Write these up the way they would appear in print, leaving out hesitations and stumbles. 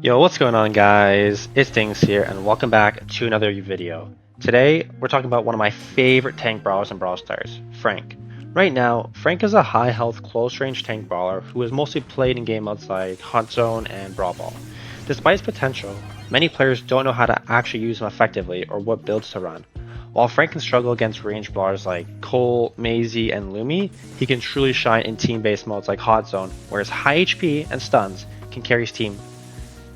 Yo, what's going on guys? It's Dingctz here and welcome back to another video. Today, we're talking about one of my favorite tank brawlers in Brawl Stars, Frank. Right now, Frank is a high health close range tank brawler who is mostly played in game modes like Hot Zone and Brawl Ball. Despite his potential, many players don't know how to actually use him effectively or what builds to run. While Frank can struggle against ranged brawlers like Cole, Maisie, and Lumi, he can truly shine in team-based modes like Hot Zone, where his high HP and stuns can carry his team.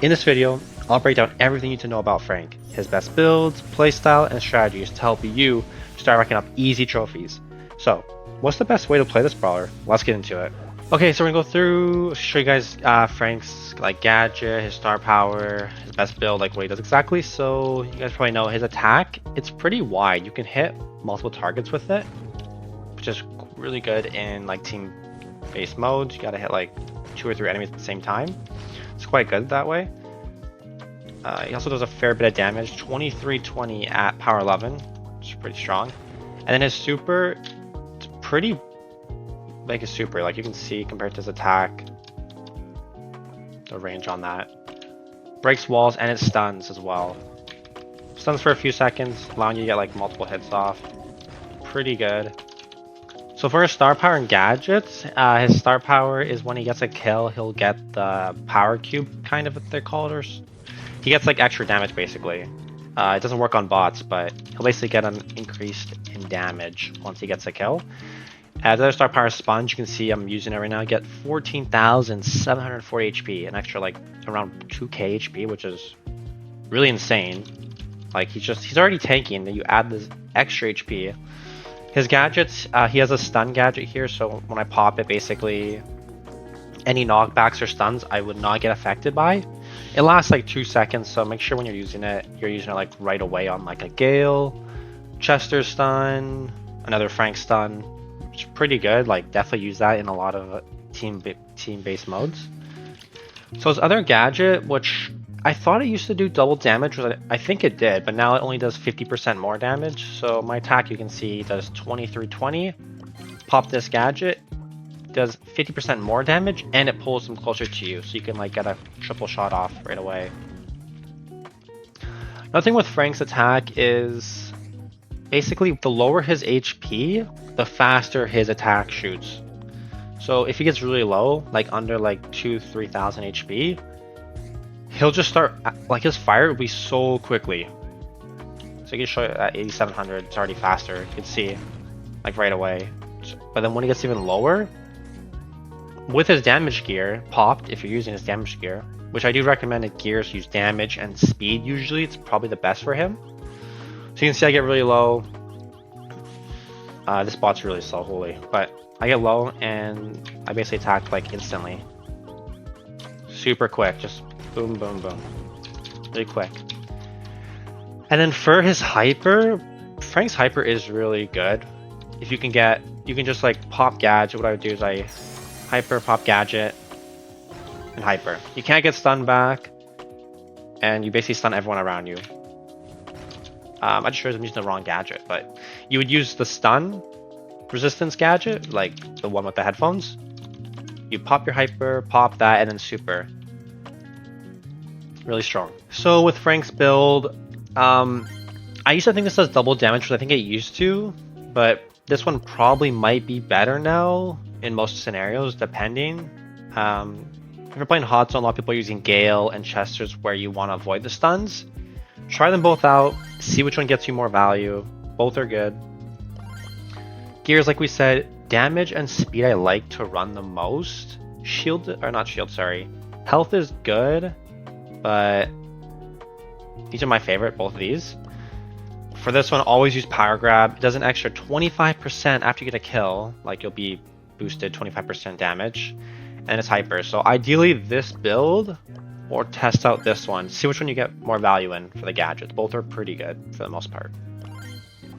In this video, I'll break down everything you need to know about Frank, his best builds, playstyle, and strategies to help you start racking up easy trophies. So, what's the best way to play this brawler? Let's get into it. Okay, so we're gonna go through, show you guys Frank's gadget, his star power, his best build, what he does exactly. So you guys probably know his attack. It's pretty wide. You can hit multiple targets with it, which is really good in team-based modes. You gotta hit 2 or 3 enemies at the same time. It's quite good that way. He also does a fair bit of damage, 2320 at power 11, which is pretty strong. And then his super, it's pretty like a super, you can see compared to his attack, the range on that. Breaks walls and it stuns as well. Stuns for a few seconds, allowing you to get multiple hits off. Pretty good. So for his star power and gadgets, his star power is when he gets a kill, he'll get the power cube, kind of what they're called, or he gets extra damage basically. It doesn't work on bots, but he'll basically get an increased in damage once he gets a kill. As other star power sponge, you can see I'm using it right now. I get 14,740 HP, an extra around 2k HP, which is really insane. He's already tanking, then you add this extra HP. His gadgets, he has a stun gadget here, so when I pop it, basically any knockbacks or stuns I would not get affected by. It lasts 2 seconds, so make sure when you're using it right away on a Gale, Chester's stun, another Frank stun, which is pretty good. Definitely use that in a lot of team-based modes. So his other gadget, which I thought it used to do double damage, I think it did, but now it only does 50% more damage. So my attack, you can see, does 2320. Pop this gadget, does 50% more damage, and it pulls them closer to you, so you can get a triple shot off right away. Another thing with Frank's attack is basically the lower his HP, the faster his attack shoots. So if he gets really low, under 2,000-3,000 HP, he'll just start, his fire will be so quickly. So you can show you at 8,700, it's already faster. You can see, right away. But then when he gets even lower, with his damage gear popped, if you're using his damage gear, which I do recommend that gears use damage and speed usually, it's probably the best for him. So you can see I get really low. This bot's really slow, holy. But I get low and I basically attack instantly. Super quick, just boom, boom, boom. Really quick. And then for his hyper, Frank's hyper is really good. If you can just pop gadget. What I would do is I hyper, pop gadget, and hyper. You can't get stunned back, and you basically stun everyone around you. I just realized I'm using the wrong gadget, but you would use the stun resistance gadget, the one with the headphones. You pop your hyper, pop that, and then super. Really strong. So with Frank's build, I used to think this does double damage, which I think it used to, but this one probably might be better now in most scenarios, depending. If you're playing Hot Zone, a lot of people are using Gale and Chester's where you want to avoid the stuns. Try them both out, see which one gets you more value. Both are good. Gears, like we said, damage and speed I like to run the most. Health is good, but these are my favorite, both of these. For this one, always use Power Grab. It does an extra 25% after you get a kill, you'll be boosted 25% damage, and it's hyper. So ideally this build, or test out this one, see which one you get more value in for the gadgets. Both are pretty good for the most part.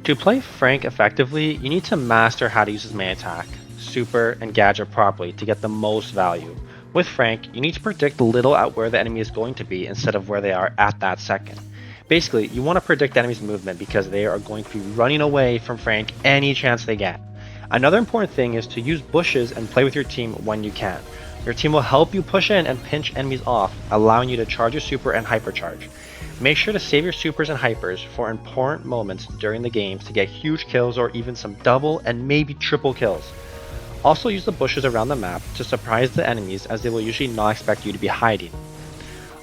To play Frank effectively, you need to master how to use his main attack, super, and gadget properly to get the most value. With Frank, you need to predict little at where the enemy is going to be instead of where they are at that second. Basically, you want to predict the enemy's movement because they are going to be running away from Frank any chance they get. Another important thing is to use bushes and play with your team when you can. Your team will help you push in and pinch enemies off, allowing you to charge your super and hypercharge. Make sure to save your supers and hypers for important moments during the games to get huge kills or even some double and maybe triple kills. Also use the bushes around the map to surprise the enemies, as they will usually not expect you to be hiding.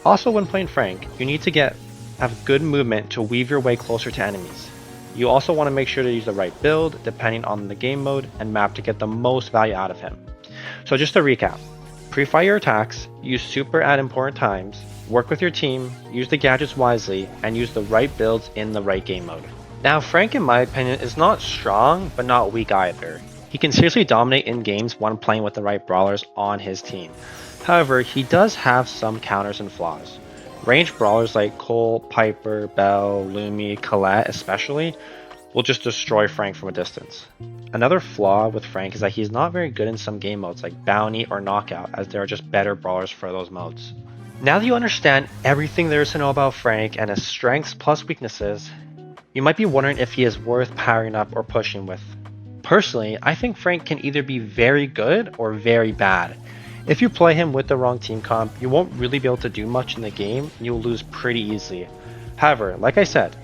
Also, when playing Frank, you need to have good movement to weave your way closer to enemies. You also want to make sure to use the right build depending on the game mode and map to get the most value out of him. So just to recap, pre-fire your attacks, use super at important times, work with your team, use the gadgets wisely, and use the right builds in the right game mode. Now Frank, in my opinion, is not strong but not weak either. He can seriously dominate in games when playing with the right brawlers on his team. However, he does have some counters and flaws. Ranged brawlers like Cole, Piper, Belle, Lumi, Colette especially will just destroy Frank from a distance. Another flaw with Frank is that he's not very good in some game modes like Bounty or Knockout, as there are just better brawlers for those modes. Now that you understand everything there is to know about Frank and his strengths plus weaknesses, you might be wondering if he is worth powering up or pushing with. Personally, I think Frank can either be very good or very bad. If you play him with the wrong team comp, you won't really be able to do much in the game and you'll lose pretty easily. However, like I said,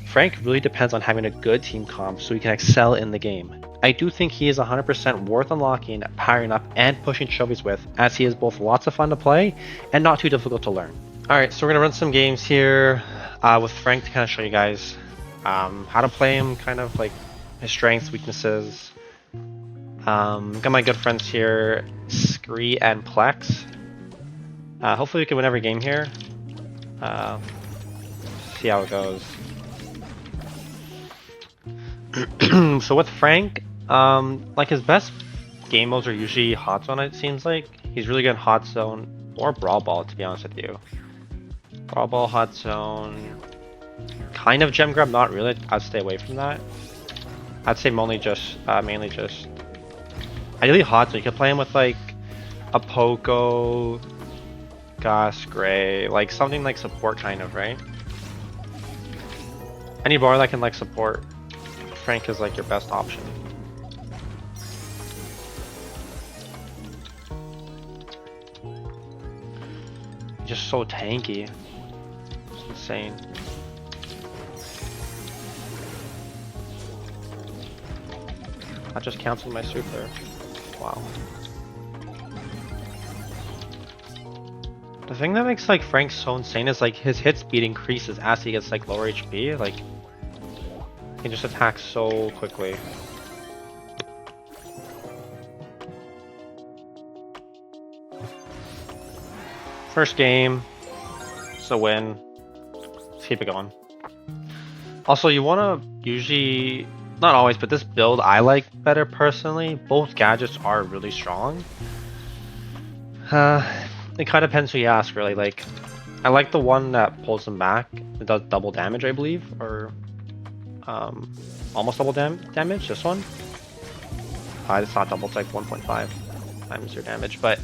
Frank really depends on having a good team comp so he can excel in the game. I do think he is 100% worth unlocking, powering up, and pushing trophies with, as he is both lots of fun to play and not too difficult to learn. Alright, so we're going to run some games here with Frank to kind of show you guys how to play him, kind of like his strengths, weaknesses. Got my good friends here, Scree and Plex. Hopefully we can win every game here. See how it goes. So with Frank, like his best game modes are usually Hot Zone, it seems like. He's really good in Hot Zone or Brawl Ball, to be honest with you. Brawl Ball, Hot Zone, kind of Gem Grab, not really. I'd stay away from that. I'd say mainly just ideally Hot Zone. You could play him with like a Poco, Gus, Gray, like something like support kind of, right? Any bar that can like support Frank is like your best option. Just so tanky. It's insane. I just canceled my super. Wow. The thing that makes like Frank so insane is like his hit speed increases as he gets like lower HP. Like he can just attack so quickly. First game, it's a win. Let's keep it going. Also, you want to usually, not always, but this build I like better personally. Both gadgets are really strong. It kind of depends who you ask, really. Like, I like the one that pulls them back. It does double damage, I believe, or almost double damage. This one. It's not double. It's like 1.5 times your damage, but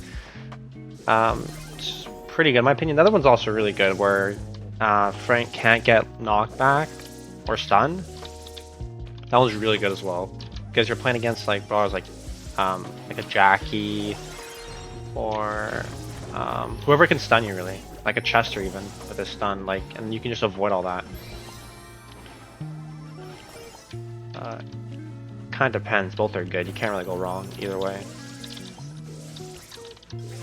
it's pretty good in my opinion. The other one's also really good, where Frank can't get knocked back or stunned. That one's really good as well, because you're playing against like brawlers like a Jackie or whoever can stun you, really, like a Chester even with a stun, like, and you can just avoid all that. Kind of depends. Both are good. You can't really go wrong either way.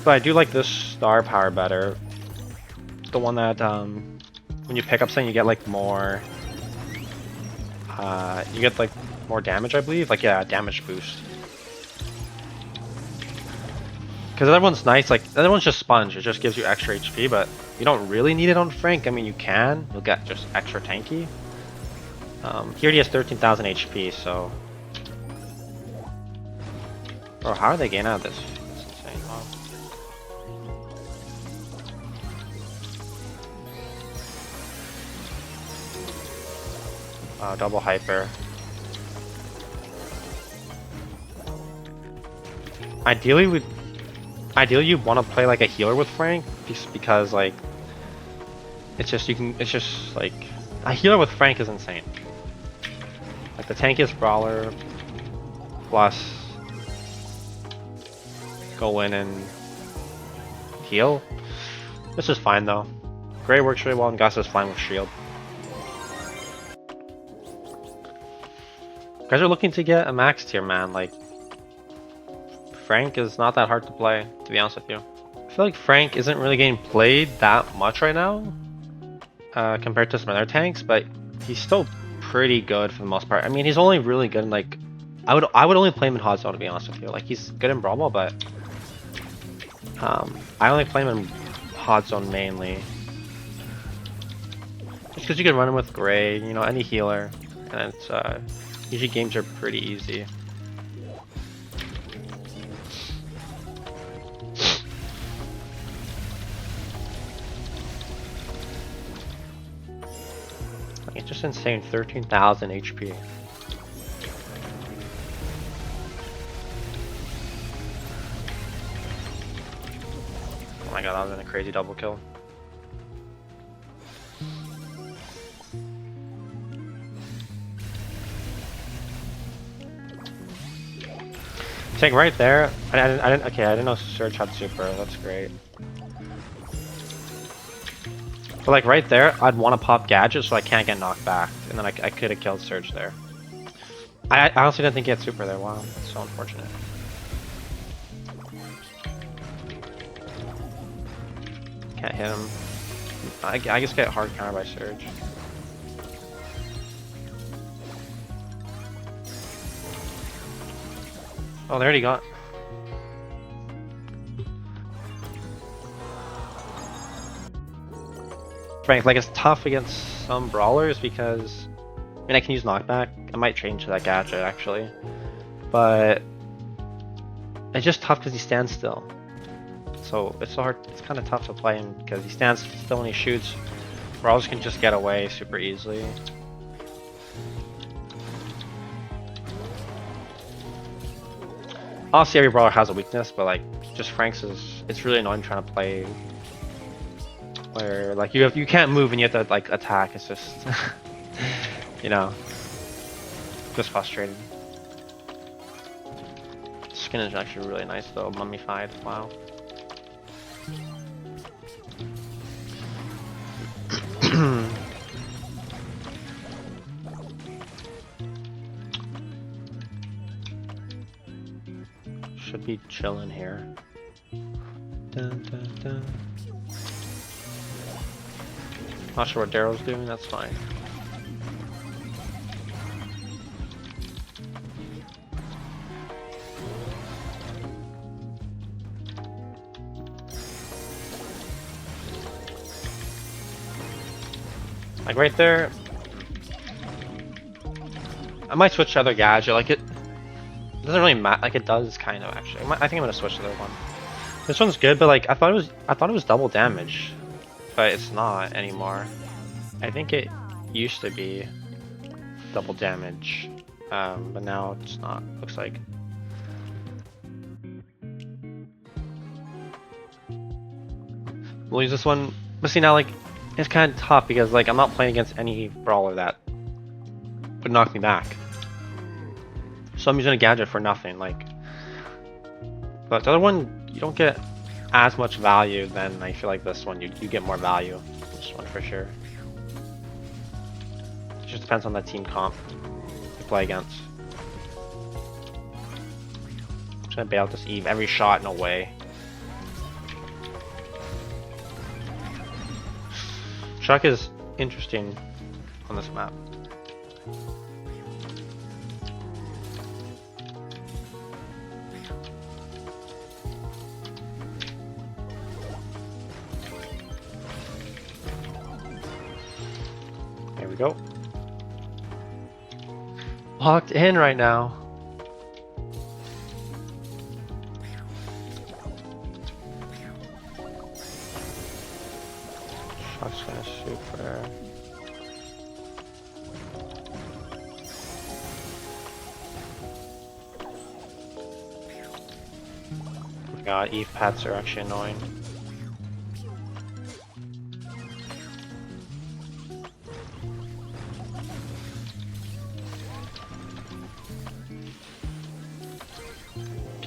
But I do like this star power better. The one that when you pick up something, you get like more. You get like more damage, I believe. Like, yeah, damage boost. Because the other one's nice. Like, the other one's just sponge. It just gives you extra HP, but you don't really need it on Frank. I mean, you can. You'll get just extra tanky. He already has 13,000 HP, so. Bro, how are they getting out of this? That's insane. Wow. Double hyper. Ideally you'd want to play like a healer with Frank, just because like it's just like a healer with Frank is insane. Like the tankiest brawler plus go in and heal. This is fine though. Gray works really well and Gus is fine with shield. You guys are looking to get a max tier, man. Like, Frank is not that hard to play, to be honest with you. I feel like Frank isn't really getting played that much right now compared to some other tanks, but he's still pretty good for the most part. I mean, he's only really good in like, I would only play him in hot zone, to be honest with you. Like, he's good in Brawl Ball, but I only play him in hot zone mainly. Just because you can run him with Gray, you know, any healer, and it's usually games are pretty easy. Like, it's just insane, 13,000 HP. Oh my god, that would have been a crazy double kill. Take right there. I didn't. Okay, I didn't know Surge had super. That's great. But like right there, I'd want to pop gadget so I can't get knocked back, and then I could have killed Surge there. I honestly didn't think he had super there. Wow, that's so unfortunate. Can't hit him. I just get hard counter by Surge. Oh, there he got. Frank, like, it's tough against some brawlers because, I mean, I can use knockback. I might change to that gadget actually, but it's just tough because he stands still. So it's so hard. It's kind of tough to play him because he stands still when he shoots. Brawlers can just get away super easily. Obviously, every brawler has a weakness, but like, just Frank's is, it's really annoying trying to play where like you can't move and you have to like attack. It's just you know, just frustrating. Skin is actually really nice though, mummified. Wow. Should be chilling here. Dun, dun, dun. Not sure what Daryl's doing, that's fine. Like right there, I might switch to other gadget. Like it doesn't really matter. Like it does kind of actually. I think I'm gonna switch to the other one. This one's good, but like I thought it was double damage, but it's not anymore. I think it used to be double damage, but now it's not. Looks like. We'll use this one, but see now like. It's kind of tough because like I'm not playing against any brawler that would knock me back, so I'm using a gadget for nothing. Like, but the other one you don't get as much value. Then I feel like this one you get more value. This one for sure. It just depends on the team comp you play against. I'm just gonna bail out this Eve every shot. No way. Chuck is interesting on this map. There we go. Locked in right now. Chuck's gonna shoot for her. Oh my god, Eve pats are actually annoying.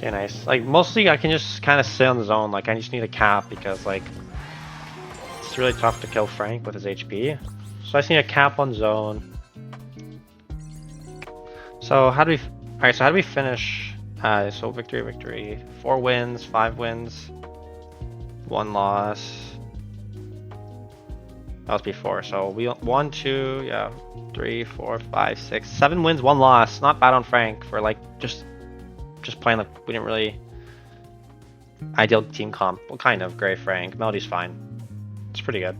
Okay, nice. Like, mostly I can just kind of sit on the zone. Like, I just need a cap because, like, it's really tough to kill Frank with his HP. So I just need a cap on zone. So how do we... Alright, so how do we finish? So victory. 4 wins, 5 wins, 1 loss. That was before. So we 1, 2, yeah, 3, 4, 5, 6, 7 wins, 1 loss. Not bad on Frank for like just playing like we didn't really ideal team comp. Well, kind of. Gray Frank. Melody's fine. It's pretty good.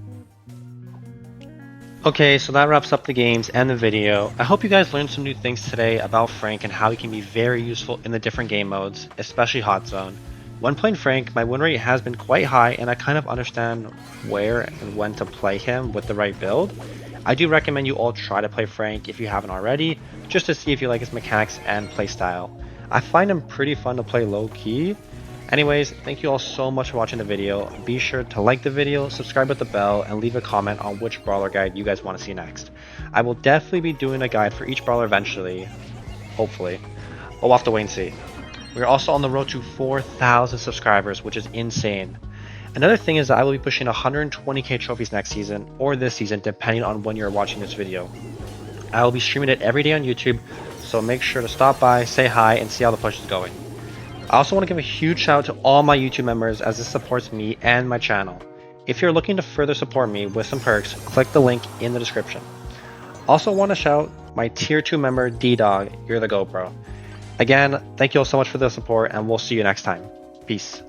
Okay, so that wraps up the games and the video. I hope you guys learned some new things today about Frank and how he can be very useful in the different game modes, especially Hot Zone. When playing Frank, my win rate has been quite high and I kind of understand where and when to play him with the right build. I do recommend you all try to play Frank if you haven't already, just to see if you like his mechanics and playstyle. I find him pretty fun to play low key. Anyways, thank you all so much for watching the video. Be sure to like the video, subscribe with the bell, and leave a comment on which brawler guide you guys want to see next. I will definitely be doing a guide for each brawler eventually, hopefully, but we'll have to wait and see. We're also on the road to 4,000 subscribers, which is insane. Another thing is that I will be pushing 120k trophies next season, or this season, depending on when you're watching this video. I will be streaming it every day on YouTube, so make sure to stop by, say hi, and see how the push is going. I also want to give a huge shout out to all my YouTube members as this supports me and my channel. If you're looking to further support me with some perks, click the link in the description. Also want to shout my tier 2 member D-Dog, you're the GoPro. Again, thank you all so much for the support and we'll see you next time. Peace.